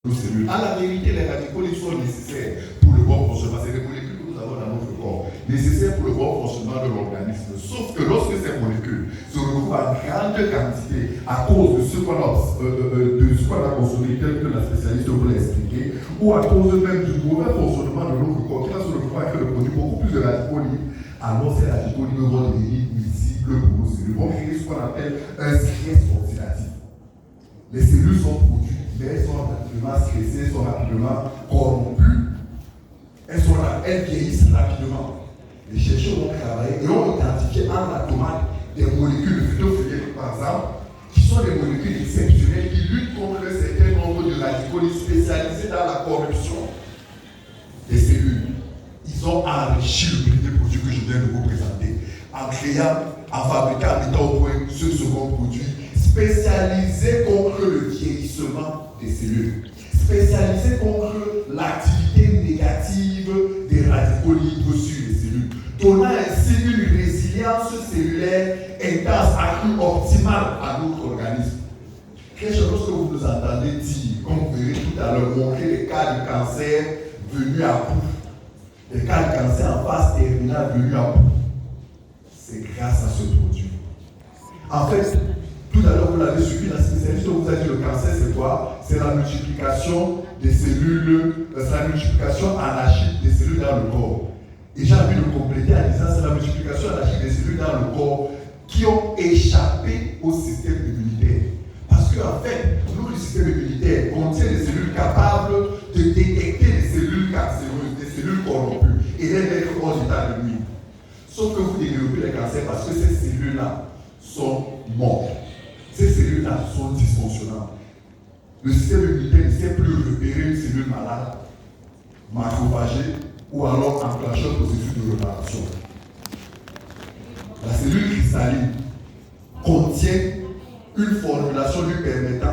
nos cellules. À la vérité, les radicaux libres sont nécessaires pour le bon fonctionnement. C'est des molécules que nous avons dans notre corps, nécessaires pour le bon fonctionnement de l'organisme. Sauf que lorsque ces molécules se retrouvent en grande quantité à cause de ce qu'on a consommé, tel que la spécialiste vous l'a expliqué, ou à cause même du mauvais fonctionnement de notre corps, qui va se retrouver avec le produit beaucoup plus de radicaux libres, alors ces radicaux libres vont devenir nuisibles pour nos cellules, vont créer ce qu'on appelle un stress oxydatif. Les cellules sont produites, mais elles sont rapidement stressées, sont rapidement corrompues, elles vieillissent rapidement. Les chercheurs ont travaillé et ont identifié en la tomate des molécules de phytophthaletes, par exemple, qui sont des molécules exceptionnelles qui luttent contre un certain nombre de radicaux spécialisés dans la corruption des cellules. Ils ont enrichi le premier produit que je viens de vous présenter en fabriquant, en mettant au point ce second produit spécialisé contre le vieillissement des cellules, spécialisé contre l'activité négative des radicaux libres sur les cellules, donnant ainsi une résilience cellulaire intense, accrue, optimale à notre organisme. Quelque chose que vous nous entendez dire, comme vous verrez tout à l'heure, montrer les cas de cancer venus à bout, les cas de cancer en phase terminale venus à bout, c'est grâce à ce produit. En fait, tout à l'heure, vous l'avez suivi, la spécialiste vous a dit le cancer, c'est quoi? C'est la multiplication des cellules, c'est la multiplication anarchique des cellules dans le corps. Et j'ai envie de compléter en disant c'est la multiplication anarchique des cellules dans le corps qui ont échappé au système immunitaire. Parce qu'en fait, notre système immunitaire contient des cellules capables de détecter les cellules cancéreuses, des cellules corrompues, et les mettre hors d'état de nuire. Sauf que vous développez les cancers parce que ces cellules-là sont mortes. Ces cellules-là sont dysfonctionnelles. Le système immunitaire ne sait plus repérer une cellule malade, macrophagée, ou alors enclencher un processus de réparation. La cellule cristalline contient une formulation lui permettant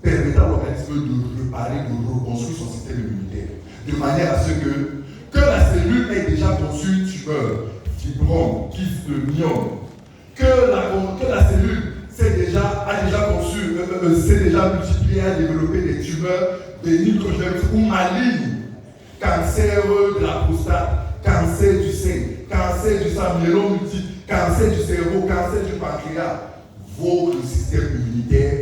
à l'organisme de réparer, de reconstruire son système immunitaire, de manière à ce que la cellule ait déjà conçu une tumeur, fibrome, kyste, myome, que la cellule a déjà conçu, s'est déjà multiplié, a développé des tumeurs bénignes ou malignes, cancer de la prostate, cancer du sein, cancer du sang, myélome multiple, cancer du cerveau, cancer du pancréas. Votre système immunitaire,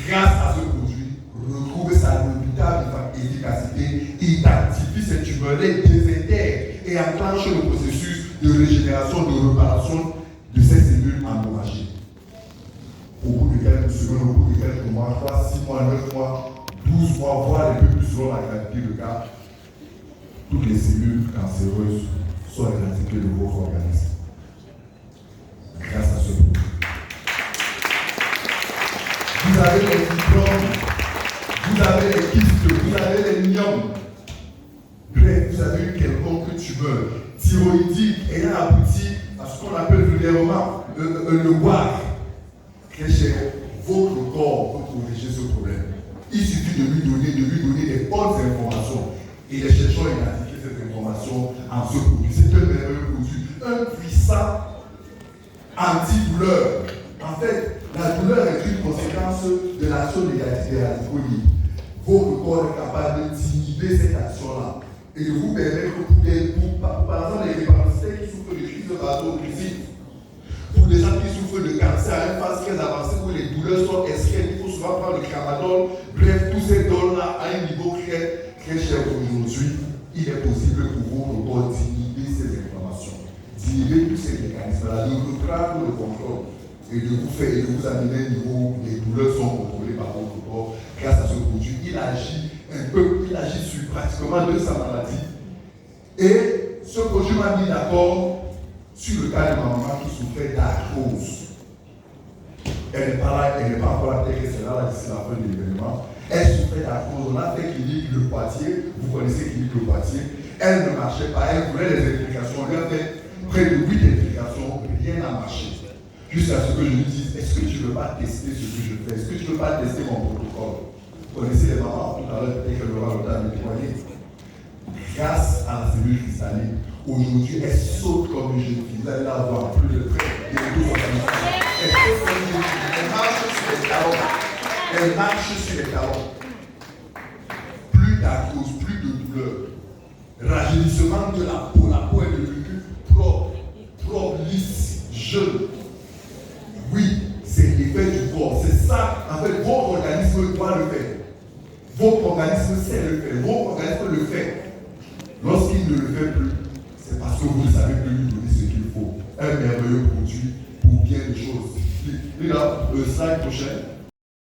grâce à ce produit, retrouve sa redoutable efficacité, identifie ces tumeurs, les désintègre et enclenche le processus de régénération, de réparation de ces cellules endommagées. Au bout de quelques secondes, au bout de quelques mois, 3, 6 mois, 9 mois, 12 mois, voire un peu plus selon la gravité de cas, toutes les cellules cancéreuses sont éradiquées de votre organisme. Grâce à ce produit. Vous avez les fibromes, vous avez les kystes, vous avez les myomes. Bref, vous avez une quelconque tumeur thyroïdique ayant abouti à ce qu'on appelle vulgairement le WAC. Très cher, votre corps peut corriger ce problème. Il suffit de lui donner des bonnes informations. Et les chercheurs ont identifié cette information en ce produit. C'est un merveilleux produit, un puissant antidouleur. En fait, la douleur est une conséquence de l'action négative des radicaux libres. Votre corps est capable d'inhiber cette action-là et de vous permettre, par exemple, les hépaticés qui souffrent de crise vaso-occlusive, pour des gens qui souffrent de cancer à une phase très avancée où les douleurs sont extrêmes, il faut souvent prendre le tramadol. Bref, tous ces dons-là à un niveau très cher aujourd'hui, il est possible pour votre corps d'inhiber ces inflammations, d'inhiber tous ces mécanismes-là, de reprendre le contrôle et de vous amener à un niveau où les douleurs sont contrôlées par votre corps grâce à ce produit. Il agit sur pratiquement 200 maladies. Et ce produit m'a mis d'accord sur le cas de ma maman qui souffrait d'arthrose. Elle n'est pas encore intégrée, c'est là d'ici la fin de l'événement. Elle souffrait d'arthrose. On a fait clinique Le Poitiers. Vous connaissez clinique Le Poitiers. Elle ne marchait pas. Elle voulait les explications. On lui a fait près de 8 explications. Rien n'a marché. Jusqu'à ce que je lui dise, est-ce que tu ne veux pas tester ce que je fais? Est-ce que tu ne veux pas tester mon protocole? Vous connaissez les mamans, tout à l'heure, peut-être qu'elle aura le temps de témoigner. Grâce à la cellule cristalline, aujourd'hui, elle saute comme une jeune fille. Vous allez la voir plus de près. Elle marche sur les talons. Elle marche sur les talons. manque de la peau est devenue propre, lisse, jeune. Oui, c'est l'effet du corps. C'est ça, en fait, votre organisme doit le faire. Votre organisme sait le faire. Votre organisme le fait. Lorsqu'il ne le fait plus, c'est parce que vous ne savez plus lui donner ce qu'il faut. Un merveilleux produit pour bien des choses. Regarde le slide prochain.